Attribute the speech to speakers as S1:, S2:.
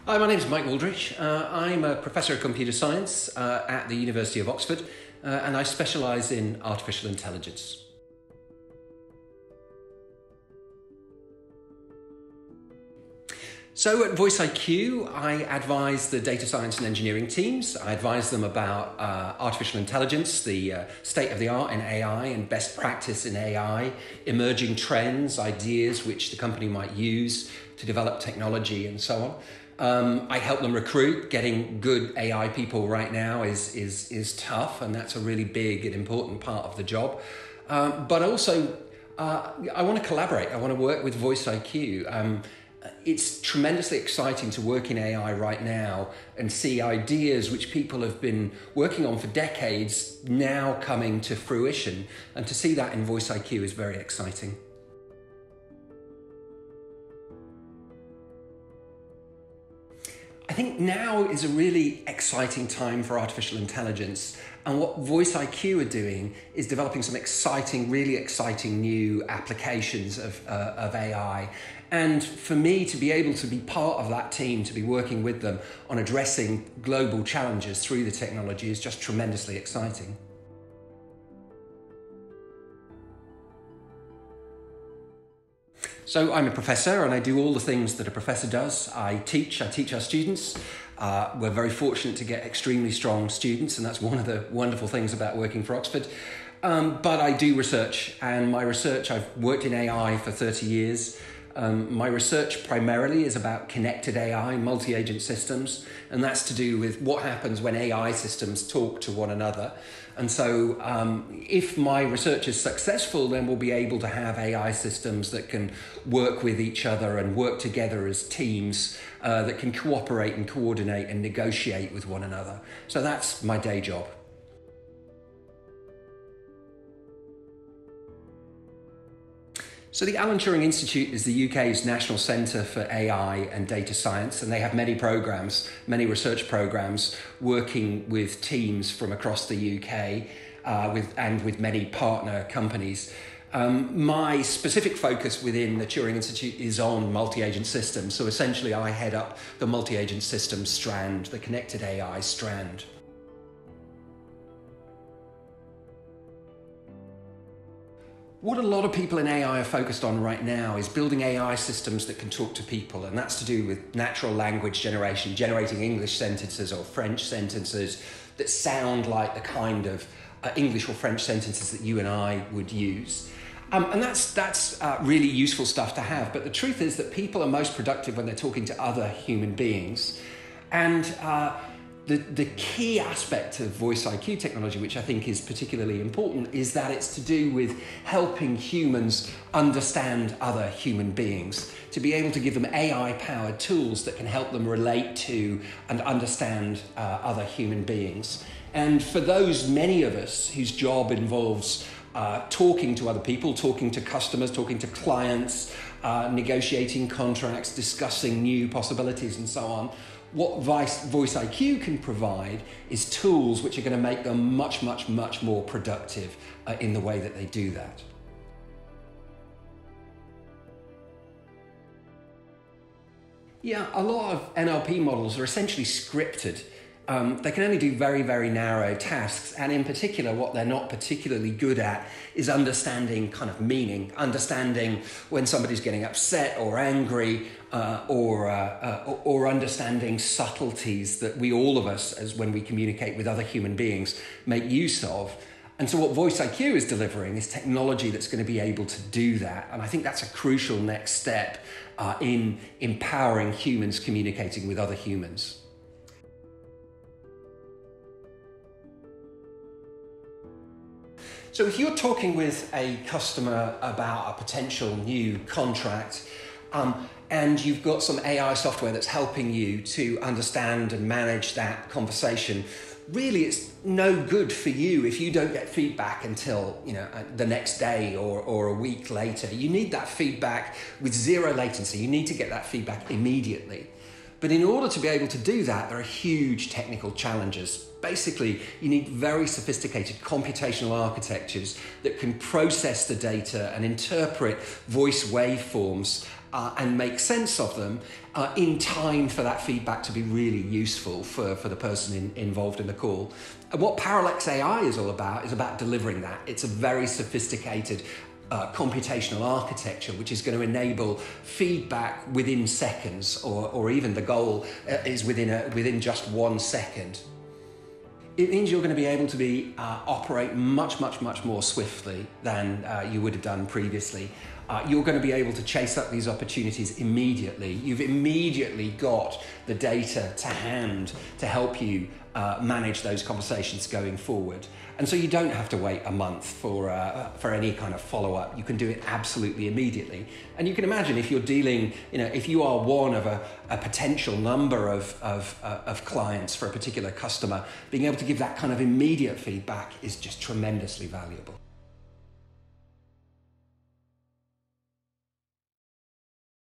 S1: Hi, my name is Mike Wooldridge. I'm a professor of computer science at the University of Oxford, and I specialise in artificial intelligence. So at VoicelQ, I advise the data science and engineering teams. I advise them about artificial intelligence, the state of the art in AI and best practice in AI, emerging trends, ideas which the company might use to develop technology and so on. I help them recruit. Getting good AI people right now is tough, and that's a really big and important part of the job. But also, I want to collaborate. I want to work with VoicelQ. It's tremendously exciting to work in AI right now and see ideas which people have been working on for decades now coming to fruition. And to see that in VoicelQ is very exciting. I think now is a really exciting time for artificial intelligence, and what VoicelQ are doing is developing some really exciting new applications of AI. And for me to be able to be part of that team, to be working with them on addressing global challenges through the technology is just tremendously exciting. So I'm a professor and I do all the things that a professor does. I teach our students. We're very fortunate to get extremely strong students, and that's one of the wonderful things about working for Oxford. But I do research, and my research, I've worked in AI for 30 years. My research primarily is about connected AI, multi-agent systems, and that's to do with what happens when AI systems talk to one another. And so if my research is successful, then we'll be able to have AI systems that can work with each other and work together as teams that can cooperate and coordinate and negotiate with one another. So that's my day job. So the Alan Turing Institute is the UK's national centre for AI and data science, and they have many programs, many research programs, working with teams from across the UK with many partner companies. My specific focus within the Turing Institute is on multi-agent systems. So essentially I head up the multi-agent systems strand, the connected AI strand. What a lot of people in AI are focused on right now is building AI systems that can talk to people, and that's to do with natural language generation, generating English sentences or French sentences that sound like the kind of English or French sentences that you and I would use. And that's really useful stuff to have, but the truth is that people are most productive when they're talking to other human beings. And the key aspect of VoicelQ technology, which I think is particularly important, is that it's to do with helping humans understand other human beings, to be able to give them AI-powered tools that can help them relate to and understand other human beings. And for those many of us whose job involves talking to other people, talking to customers, talking to clients, negotiating contracts, discussing new possibilities and so on, what VoicelQ can provide is tools which are going to make them much more productive in the way that they do that. Yeah, a lot of NLP models are essentially scripted. They can only do very narrow tasks, and in particular what they're not particularly good at is understanding kind of meaning, understanding when somebody's getting upset or angry, or understanding subtleties that all of us, as when we communicate with other human beings, make use of. And so what VoicelQ is delivering is technology that's going to be able to do that, and I think that's a crucial next step in empowering humans communicating with other humans. So if you're talking with a customer about a potential new contract, and you've got some AI software that's helping you to understand and manage that conversation, really it's no good for you if you don't get feedback until the next day or a week later. You need that feedback with zero latency. You need to get that feedback immediately. But in order to be able to do that, there are huge technical challenges. Basically, you need very sophisticated computational architectures that can process the data and interpret voice waveforms and make sense of them in time for that feedback to be really useful for the person involved in the call. And what Parallax AI is all about is about delivering that. It's a very sophisticated computational architecture which is going to enable feedback within seconds, or even the goal is within just 1 second. It means you're going to be able to operate much more swiftly than you would have done previously. You're going to be able to chase up these opportunities immediately. You've immediately got the data to hand to help you manage those conversations going forward. And so you don't have to wait a month for any kind of follow-up. You can do it absolutely immediately. And you can imagine if you're dealing, if you are one of a potential number of clients for a particular customer, being able to give that kind of immediate feedback is just tremendously valuable.